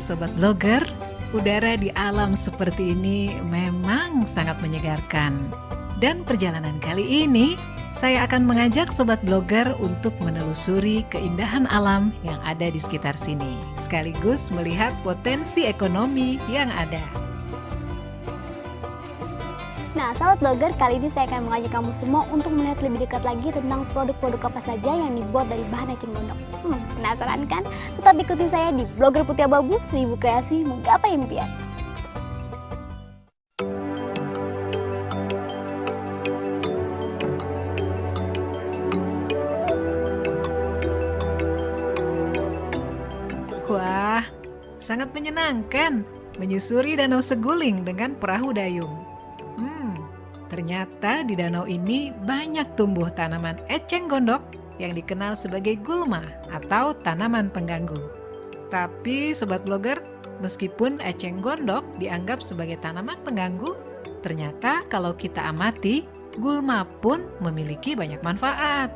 Sobat Blogger, udara di alam seperti ini memang sangat menyegarkan. Dan perjalanan kali ini, saya akan mengajak Sobat Blogger untuk menelusuri keindahan alam yang ada di sekitar sini, sekaligus melihat potensi ekonomi yang ada. Nah, sahabat blogger, kali ini saya akan mengajak kamu semua untuk melihat lebih dekat lagi tentang produk-produk apa saja yang dibuat dari bahan eceng gondok. Penasaran kan? Tetap ikuti saya di Blogger Putih Abu-Abu, 1000 kreasi menggapai impian. Wah, sangat menyenangkan menyusuri Danau Seguling dengan perahu dayung. Ternyata di danau ini banyak tumbuh tanaman eceng gondok yang dikenal sebagai gulma atau tanaman pengganggu. Tapi Sobat Blogger, meskipun eceng gondok dianggap sebagai tanaman pengganggu, ternyata kalau kita amati, gulma pun memiliki banyak manfaat,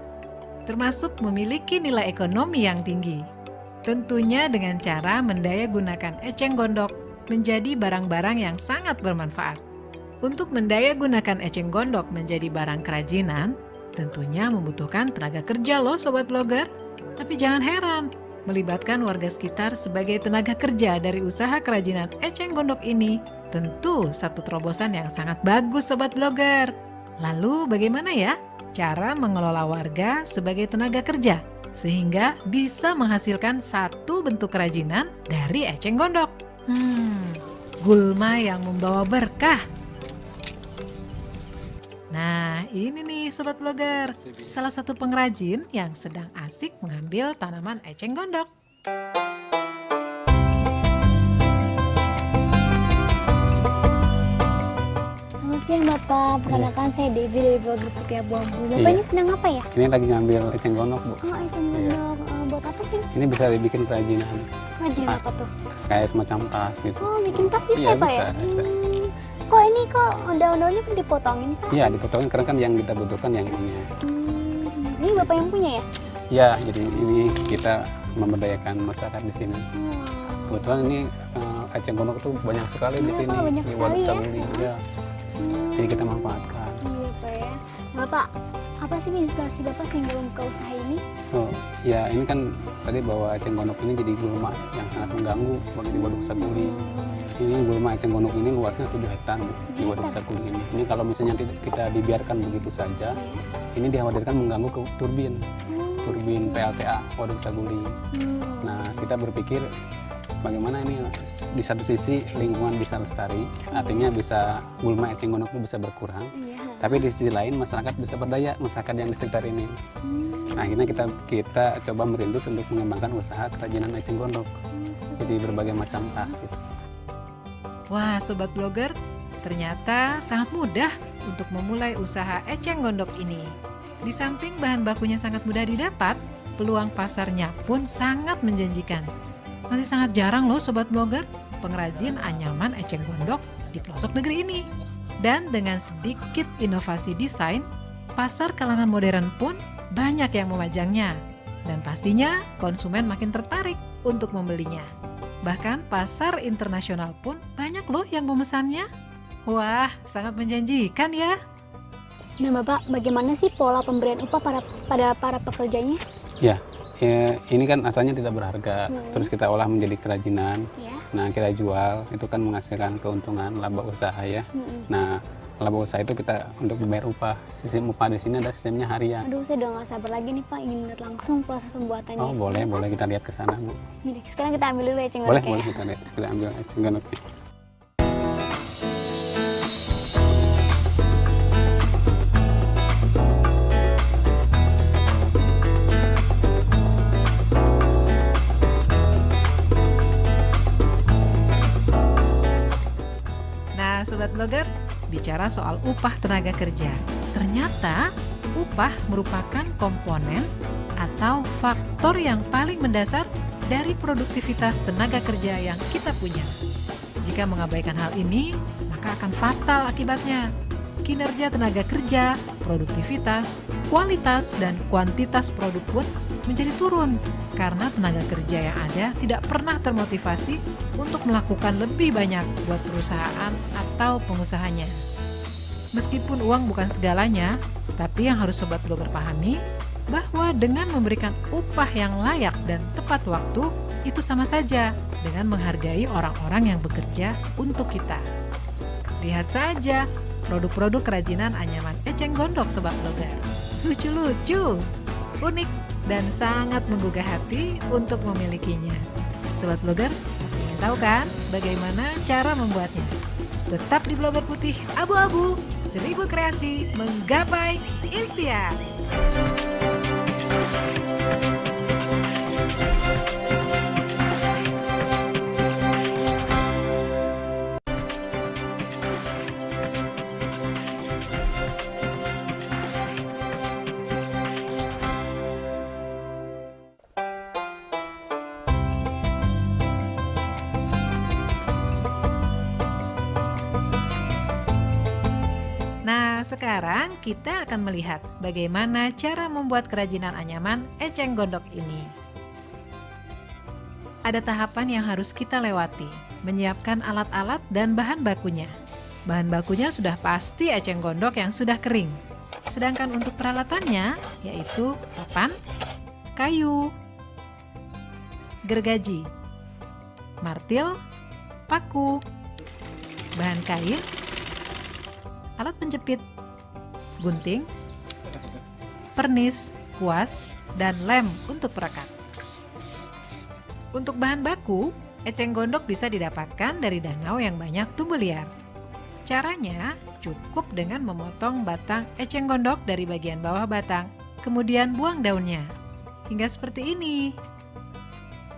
termasuk memiliki nilai ekonomi yang tinggi. Tentunya dengan cara mendayagunakan eceng gondok menjadi barang-barang yang sangat bermanfaat. Untuk mendayagunakan eceng gondok menjadi barang kerajinan, tentunya membutuhkan tenaga kerja loh Sobat Blogger. Tapi jangan heran, melibatkan warga sekitar sebagai tenaga kerja dari usaha kerajinan eceng gondok ini tentu satu terobosan yang sangat bagus Sobat Blogger. Lalu bagaimana ya cara mengelola warga sebagai tenaga kerja sehingga bisa menghasilkan satu bentuk kerajinan dari eceng gondok? Gulma yang membawa berkah. Nah, ini nih Sobat Blogger, salah satu pengrajin yang sedang asik mengambil tanaman eceng gondok. Selamat siang Bapak, perkenalkan saya Devi dari Blogger Putih Abu-Abu. Bapak ini sedang apa ya? Ini lagi ngambil eceng gondok, Bu. Oh, eceng gondok. Buat apa sih? Ini bisa dibikin kerajinan. Kerajinan apa tuh? Kayak semacam tas gitu. Oh, bikin tas bisa Iya, Pak bisa, ya? bisa. Kok ini daun-daunnya dipotongin Pak? Iya, dipotongin karena kan yang kita butuhkan yang ini. Ini Bapak yang punya ya? Iya, jadi ini kita memberdayakan masyarakat di sini. Kebetulan ini eceng gondok itu banyak sekali di sini. Pak, banyak di sekali ya? Seguling, ya. Jadi kita manfaatkan. Iya Pak ya. Bapak, apa sih inspirasi Bapak sehingga membuka usaha ini? Oh, ya ini kan tadi bahwa eceng gondok ini jadi gulma yang sangat mengganggu bagi di Waduk Seguling. Ini gulma eceng gondok ini luasnya 7 hektar Bu, di Waduk Seguling ini. Ini kalau misalnya kita dibiarkan begitu saja, ini dikhawatirkan mengganggu ke turbin PLTA Waduk Seguling. Nah, kita berpikir bagaimana ini di satu sisi lingkungan bisa lestari, artinya bisa gulma eceng gondok itu bisa berkurang. Tapi di sisi lain masyarakat bisa berdaya, masyarakat yang di sekitar ini. Nah, akhirnya kita coba merintis untuk mengembangkan usaha kerajinan eceng gondok. Jadi berbagai macam tas gitu. Wah Sobat Blogger, ternyata sangat mudah untuk memulai usaha eceng gondok ini. Di samping bahan bakunya sangat mudah didapat, peluang pasarnya pun sangat menjanjikan. Masih sangat jarang loh Sobat Blogger pengrajin anyaman eceng gondok di pelosok negeri ini. Dan dengan sedikit inovasi desain, pasar kalangan modern pun banyak yang memajangnya. Dan pastinya konsumen makin tertarik untuk membelinya. Bahkan pasar internasional pun banyak loh yang memesannya. Wah, sangat menjanjikan ya. Nah Bapak, bagaimana sih pola pemberian upah pada para pekerjanya? Ya, ini kan asalnya tidak berharga, terus kita olah menjadi kerajinan. Ya. Nah, kita jual, itu kan menghasilkan keuntungan laba usaha ya. Nah, laba usaha itu kita untuk dibayar upah. Sistem upah di sini ada sistemnya harian. Aduh, saya udah nggak sabar lagi nih Pak, ingin lihat langsung proses pembuatannya. Oh, boleh kita lihat ke sana, Bu. Ini, sekarang kita ambil dulu eceng Boleh gondoknya. kita lihat, kita ambil eceng gondoknya. Nah, Sobat Blogger, bicara soal upah tenaga kerja. Ternyata upah merupakan komponen atau faktor yang paling mendasar dari produktivitas tenaga kerja yang kita punya. Jika mengabaikan hal ini, maka akan fatal akibatnya. Kinerja tenaga kerja, produktivitas, kualitas, dan kuantitas produk pun menjadi turun karena tenaga kerja yang ada tidak pernah termotivasi untuk melakukan lebih banyak buat perusahaan atau pengusahanya. Meskipun uang bukan segalanya, tapi yang harus Sobat Blogger pahami bahwa dengan memberikan upah yang layak dan tepat waktu, itu sama saja dengan menghargai orang-orang yang bekerja untuk kita. Lihat saja produk-produk kerajinan anyaman eceng gondok Sobat Blogger. Lucu-lucu, unik, dan sangat menggugah hati untuk memilikinya. Sobat Blogger pasti ingin tahu kan bagaimana cara membuatnya? Tetap di Blogger Putih Abu-Abu, 1000 kreasi menggapai impian. Nah, sekarang kita akan melihat bagaimana cara membuat kerajinan anyaman eceng gondok ini. Ada tahapan yang harus kita lewati, menyiapkan alat-alat dan bahan bakunya. Bahan bakunya sudah pasti eceng gondok yang sudah kering. Sedangkan untuk peralatannya, yaitu papan, kayu, gergaji, martil, paku, bahan kain, alat penjepit, gunting, pernis, kuas, dan lem untuk perekat. Untuk bahan baku, eceng gondok bisa didapatkan dari danau yang banyak tumbuh liar. Caranya cukup dengan memotong batang eceng gondok dari bagian bawah batang, kemudian buang daunnya, hingga seperti ini.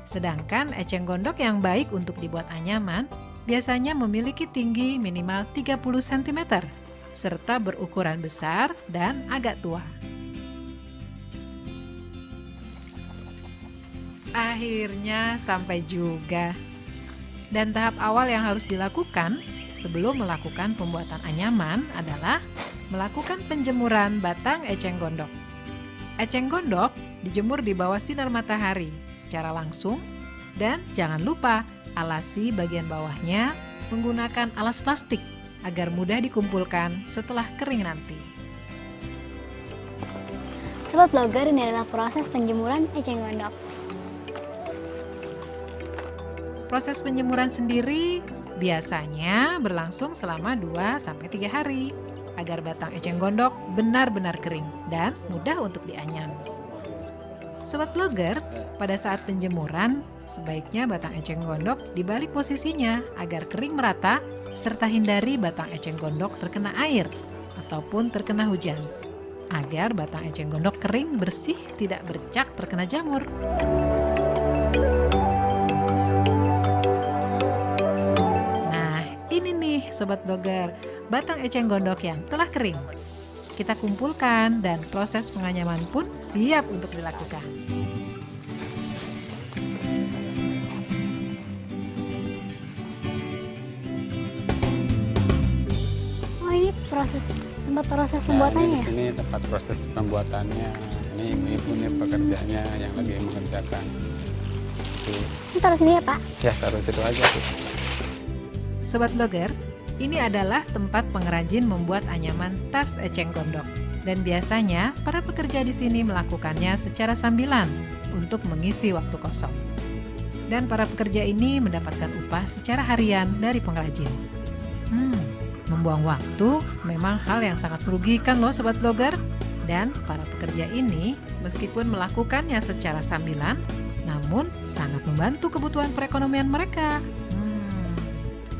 Sedangkan eceng gondok yang baik untuk dibuat anyaman biasanya memiliki tinggi minimal 30 cm, serta berukuran besar dan agak tua. Akhirnya sampai juga. Dan tahap awal yang harus dilakukan sebelum melakukan pembuatan anyaman adalah melakukan penjemuran batang eceng gondok. Eceng gondok dijemur di bawah sinar matahari secara langsung, dan jangan lupa alasi bagian bawahnya menggunakan alas plastik agar mudah dikumpulkan setelah kering nanti. Sobat Blogger, ini adalah proses penjemuran eceng gondok. Proses penjemuran sendiri biasanya berlangsung selama 2-3 hari agar batang eceng gondok benar-benar kering dan mudah untuk dianyam. Sobat Blogger, pada saat penjemuran sebaiknya batang eceng gondok dibalik posisinya agar kering merata serta hindari batang eceng gondok terkena air ataupun terkena hujan agar batang eceng gondok kering bersih, tidak bercak terkena jamur. Ini nih Sobat Blogger, batang eceng gondok yang telah kering. Kita kumpulkan dan proses penganyaman pun siap untuk dilakukan. tempat proses Nah, pembuatannya ini di ya? sini tempat proses pembuatannya. Ini ibu nih pekerjanya yang lagi mengerjakan. Tuh. Ini taruh sini ya Pak? Ya taruh situ aja tuh. Sobat Blogger, ini adalah tempat pengrajin membuat anyaman tas eceng gondok. Dan biasanya para pekerja di sini melakukannya secara sambilan untuk mengisi waktu kosong. Dan para pekerja ini mendapatkan upah secara harian dari pengrajin. Membuang waktu memang hal yang sangat merugikan loh Sobat Blogger. Dan para pekerja ini meskipun melakukannya secara sambilan, namun sangat membantu kebutuhan perekonomian mereka.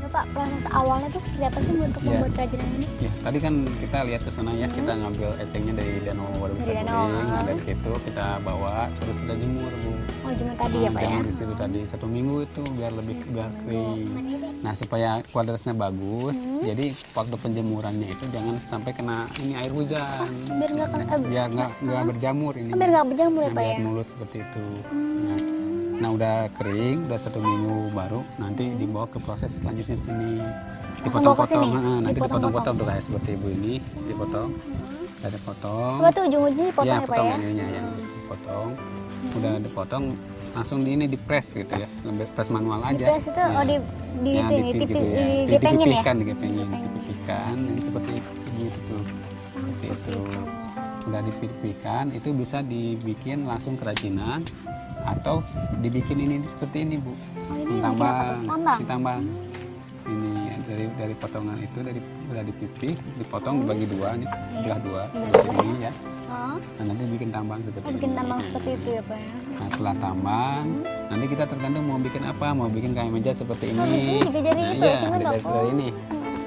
Ya Pak, proses awalnya itu seperti apa sih untuk Ya. membuat kerajinan ini? Ya, tadi kan kita lihat ke sana ya, kita ngambil ecengnya dari Danau Waduk Dari Saguling. danau, Nah, dari situ kita bawa terus kita jemur, Bu. Oh, jemur tadi ya Pak ya? Jemur di situ tadi 1 minggu itu biar lebih biar kering. Nah, supaya kualitasnya bagus, jadi waktu penjemurannya itu jangan sampai kena ini air hujan. Biar nggak kena, biar nggak berjamur ini. biar nggak berjamur ya Nah, Pak ya? biar mulus seperti itu. Nah, udah kering, udah 1 minggu baru nanti dibawa ke proses selanjutnya sini. Langsung bawa ke Dipotong-potong, sini? nanti Dipotong-potong. dipotong-potong tuh kayak seperti ibu ini, dipotong. Ada potong. Coba tuh ujung-ujungnya dipotong Ya, ya Pak potong ya? ininya yang dipotong. Udah dipotong langsung di ini di press gitu ya. Lebih press manual Di aja. press itu, Ya. oh di Ya, itu ini, gitu ya. digepengin ya? Digepengin. Yang seperti itu tuh. Seperti itu. Udah dipipihkan, itu bisa dibikin langsung kerajinan atau dibikin ini seperti ini, Bu. Oh, ini Tambang, tambang? ditambang. Ini dari potongan itu udah dipipih, dipotong dibagi dua nih, sebelah dua seperti ini ya. Oh, Nah, nanti bikin tambang seperti bikin ini. tambang seperti itu ya Pak ya? Nah, setelah tambang, nanti kita tergantung mau bikin apa, mau bikin kayak meja seperti ini. Oh, di sini juga jadi Nah, itu, iya, cuma dari toko. ini.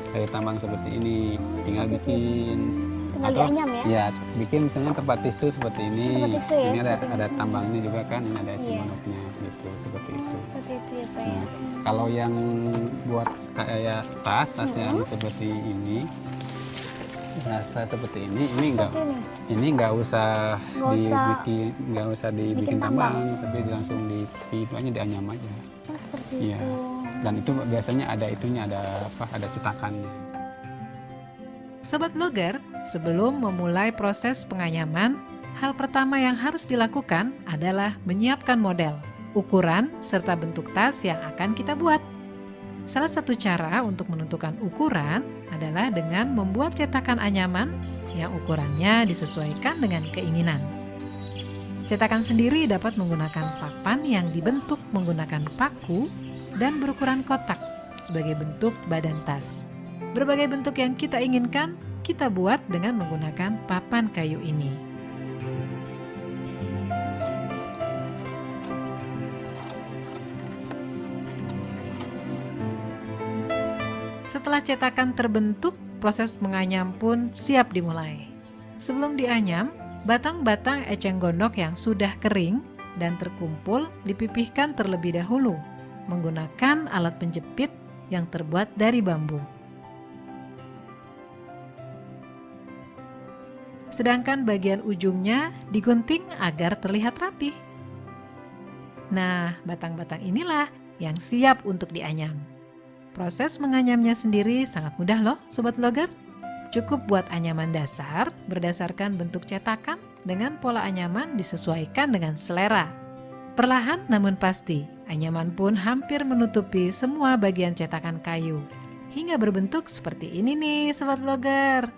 Dari tambang seperti ini, tinggal bikin. Tinggal dianyam ya? Ya, bikin misalnya tempat tisu seperti ini. Tempat tisu ya, Ini seperti ada tambangnya juga kan, ini ada eceng Iya. gondoknya gitu, seperti itu. Seperti itu ya Pak ya? Nah, kalau yang buat kayak tas yang seperti ini, rasa seperti ini enggak, Seperti ini. ini nggak usah Nggak usah nggak usah dibikin bikin tambang. tambang, tapi langsung itu aja dianyam aja. Oh, seperti Iya. itu. Dan itu biasanya ada itunya, ada apa? Ada cetakannya. Sobat Blogger, sebelum memulai proses penganyaman, hal pertama yang harus dilakukan adalah menyiapkan model, ukuran, serta bentuk tas yang akan kita buat. Salah satu cara untuk menentukan ukuran adalah dengan membuat cetakan anyaman yang ukurannya disesuaikan dengan keinginan. Cetakan sendiri dapat menggunakan papan yang dibentuk menggunakan paku dan berukuran kotak sebagai bentuk badan tas. Berbagai bentuk yang kita inginkan, kita buat dengan menggunakan papan kayu ini. Setelah cetakan terbentuk, proses menganyam pun siap dimulai. Sebelum dianyam, batang-batang eceng gondok yang sudah kering dan terkumpul dipipihkan terlebih dahulu menggunakan alat penjepit yang terbuat dari bambu. Sedangkan bagian ujungnya digunting agar terlihat rapi. Nah, batang-batang inilah yang siap untuk dianyam. Proses menganyamnya sendiri sangat mudah loh, Sobat Blogger. Cukup buat anyaman dasar berdasarkan bentuk cetakan dengan pola anyaman disesuaikan dengan selera. Perlahan namun pasti, anyaman pun hampir menutupi semua bagian cetakan kayu. Hingga berbentuk seperti ini nih, Sobat Blogger.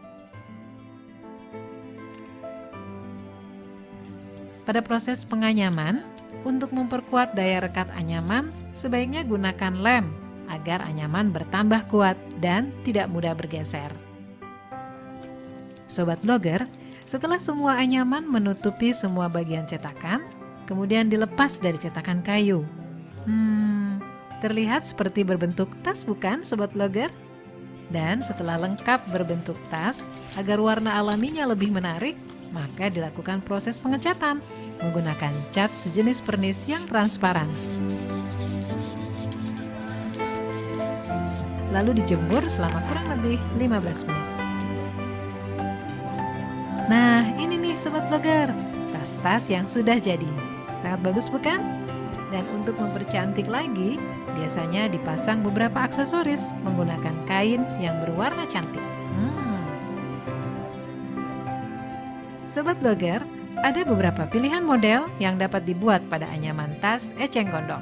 Pada proses penganyaman, untuk memperkuat daya rekat anyaman, sebaiknya gunakan lem agar anyaman bertambah kuat dan tidak mudah bergeser. Sobat Blogger, setelah semua anyaman menutupi semua bagian cetakan, kemudian dilepas dari cetakan kayu. Terlihat seperti berbentuk tas bukan, Sobat Blogger? Dan setelah lengkap berbentuk tas, agar warna alaminya lebih menarik, maka dilakukan proses pengecatan menggunakan cat sejenis pernis yang transparan. Lalu dijemur selama kurang lebih 15 menit. Nah, ini nih Sobat Blogger, tas-tas yang sudah jadi. Sangat bagus bukan? Dan untuk mempercantik lagi, biasanya dipasang beberapa aksesoris menggunakan kain yang berwarna cantik. Sobat Blogger, ada beberapa pilihan model yang dapat dibuat pada anyaman tas eceng gondok.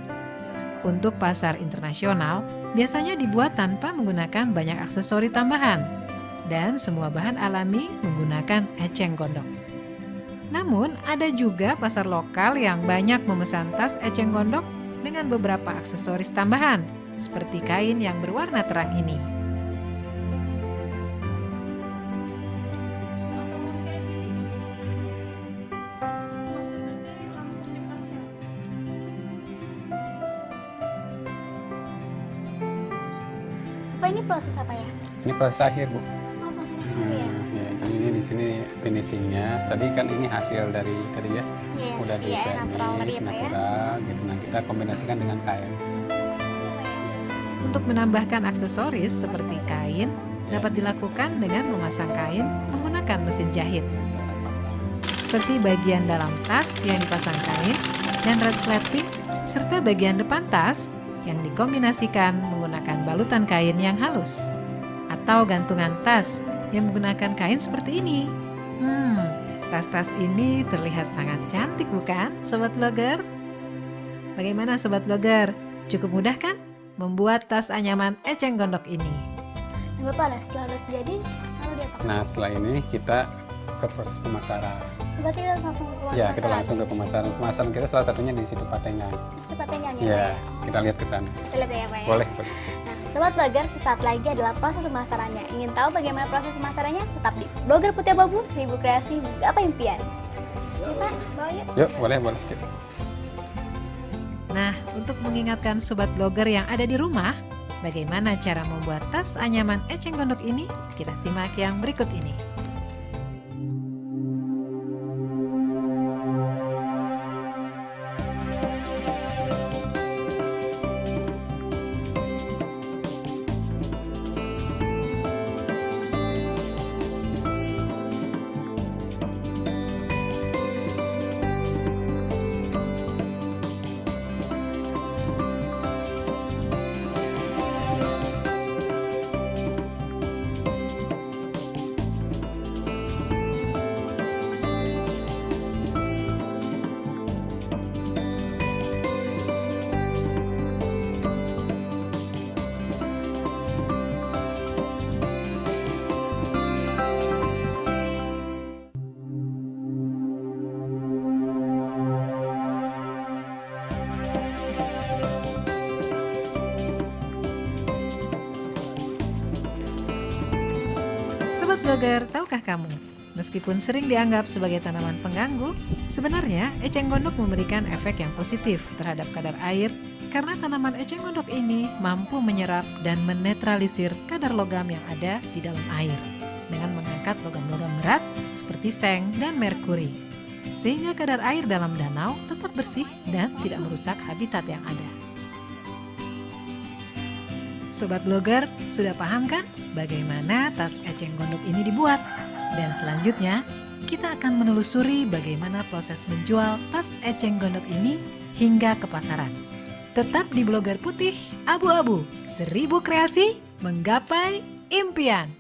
Untuk pasar internasional, biasanya dibuat tanpa menggunakan banyak aksesori tambahan, dan semua bahan alami menggunakan eceng gondok. Namun, ada juga pasar lokal yang banyak memesan tas eceng gondok dengan beberapa aksesoris tambahan, seperti kain yang berwarna terang ini. Pak, ini proses apa ya? Ini proses akhir, Bu. Oh, proses akhir ya? Ya, jadi ini di sini finishingnya. Tadi kan ini hasil dari tadi ya, Iya, udah di iya, natural tadi finish, ya, Pak ya? natural gitu. Nah, kita kombinasikan dengan kain. Untuk menambahkan aksesoris seperti kain, dapat dilakukan dengan memasang kain menggunakan mesin jahit. Seperti bagian dalam tas yang dipasang kain dan resleting, serta bagian depan tas yang dikombinasikan menggunakan balutan kain yang halus. Atau gantungan tas yang menggunakan kain seperti ini. Tas-tas ini terlihat sangat cantik bukan, Sobat Blogger? Bagaimana Sobat Blogger? Cukup mudah kan membuat tas anyaman eceng gondok ini? Nah, Bapak, setelah jadi, lalu diapakan? Nah, setelah ini kita ke proses pemasaran. Berarti kita langsung ke pemasaran. Ya, kita langsung ke pemasaran. Pemasaran kita salah satunya di situ Patengan. Itu patengan ya, Ya, Pak ya? kita lihat ke sana. Kita lihat ya, Pak ya? Boleh. Nah, Sobat Blogger, sesaat lagi adalah proses pemasarannya. Ingin tahu bagaimana proses pemasarannya? Tetap di Blogger Putih Abu-Abu, 1000 kreasi, apa impian? Ya, Pak, bawa yuk. Yuk, boleh. Yuk. Nah, untuk mengingatkan Sobat Blogger yang ada di rumah, bagaimana cara membuat tas anyaman eceng gondok ini? Kita simak yang berikut ini. Sobat Blogger, tahukah kamu? Meskipun sering dianggap sebagai tanaman pengganggu, sebenarnya eceng gondok memberikan efek yang positif terhadap kadar air karena tanaman eceng gondok ini mampu menyerap dan menetralisir kadar logam yang ada di dalam air dengan mengangkat logam-logam berat seperti seng dan merkuri, sehingga kadar air dalam danau tetap bersih dan tidak merusak habitat yang ada. Sobat Blogger, sudah paham kan bagaimana tas eceng gondok ini dibuat? Dan selanjutnya, kita akan menelusuri bagaimana proses menjual tas eceng gondok ini hingga ke pasaran. Tetap di Blogger Putih Abu-Abu, 1000 kreasi menggapai impian.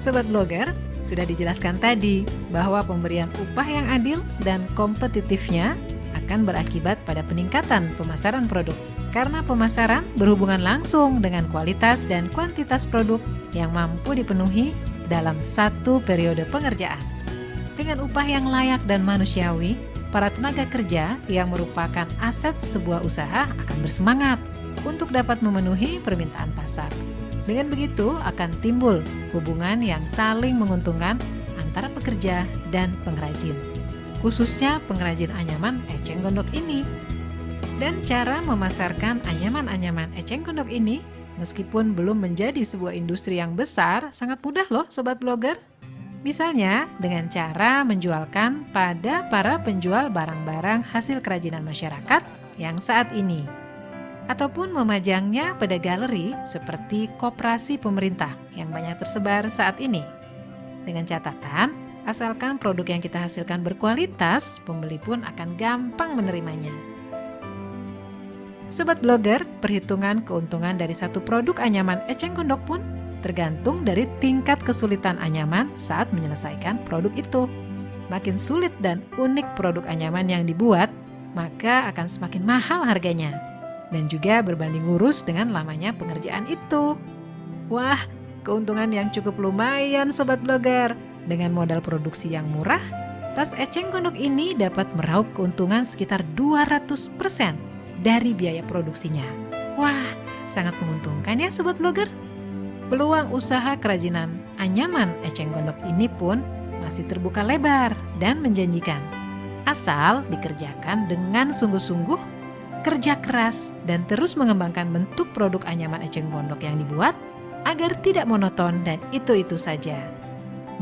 Sobat Blogger, sudah dijelaskan tadi bahwa pemberian upah yang adil dan kompetitifnya akan berakibat pada peningkatan pemasaran produk. Karena pemasaran berhubungan langsung dengan kualitas dan kuantitas produk yang mampu dipenuhi dalam satu periode pengerjaan. Dengan upah yang layak dan manusiawi, para tenaga kerja yang merupakan aset sebuah usaha akan bersemangat untuk dapat memenuhi permintaan pasar. Dengan begitu akan timbul hubungan yang saling menguntungkan antara pekerja dan pengrajin. khususnya pengrajin anyaman eceng gondok ini. Dan cara memasarkan anyaman-anyaman eceng gondok ini, meskipun belum menjadi sebuah industri yang besar, sangat mudah loh Sobat Blogger. Misalnya dengan cara menjualkan pada para penjual barang-barang hasil kerajinan masyarakat yang saat ini. Ataupun memajangnya pada galeri seperti koperasi pemerintah yang banyak tersebar saat ini. Dengan catatan, asalkan produk yang kita hasilkan berkualitas, pembeli pun akan gampang menerimanya. Sobat Blogger, perhitungan keuntungan dari satu produk anyaman eceng gondok pun tergantung dari tingkat kesulitan anyaman saat menyelesaikan produk itu. Makin sulit dan unik produk anyaman yang dibuat, maka akan semakin mahal harganya. Dan juga berbanding lurus dengan lamanya pengerjaan itu. Wah, keuntungan yang cukup lumayan Sobat Blogger. Dengan modal produksi yang murah, tas eceng gondok ini dapat meraup keuntungan sekitar 200% dari biaya produksinya. Wah, sangat menguntungkan ya Sobat Blogger. Peluang usaha kerajinan anyaman eceng gondok ini pun masih terbuka lebar dan menjanjikan. Asal dikerjakan dengan sungguh-sungguh, kerja keras, dan terus mengembangkan bentuk produk anyaman eceng gondok yang dibuat agar tidak monoton dan itu-itu saja.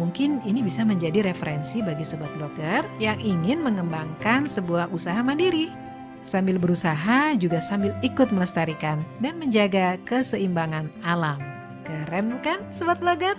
Mungkin ini bisa menjadi referensi bagi Sobat Blogger yang ingin mengembangkan sebuah usaha mandiri. Sambil berusaha juga sambil ikut melestarikan dan menjaga keseimbangan alam. Keren bukan Sobat Blogger?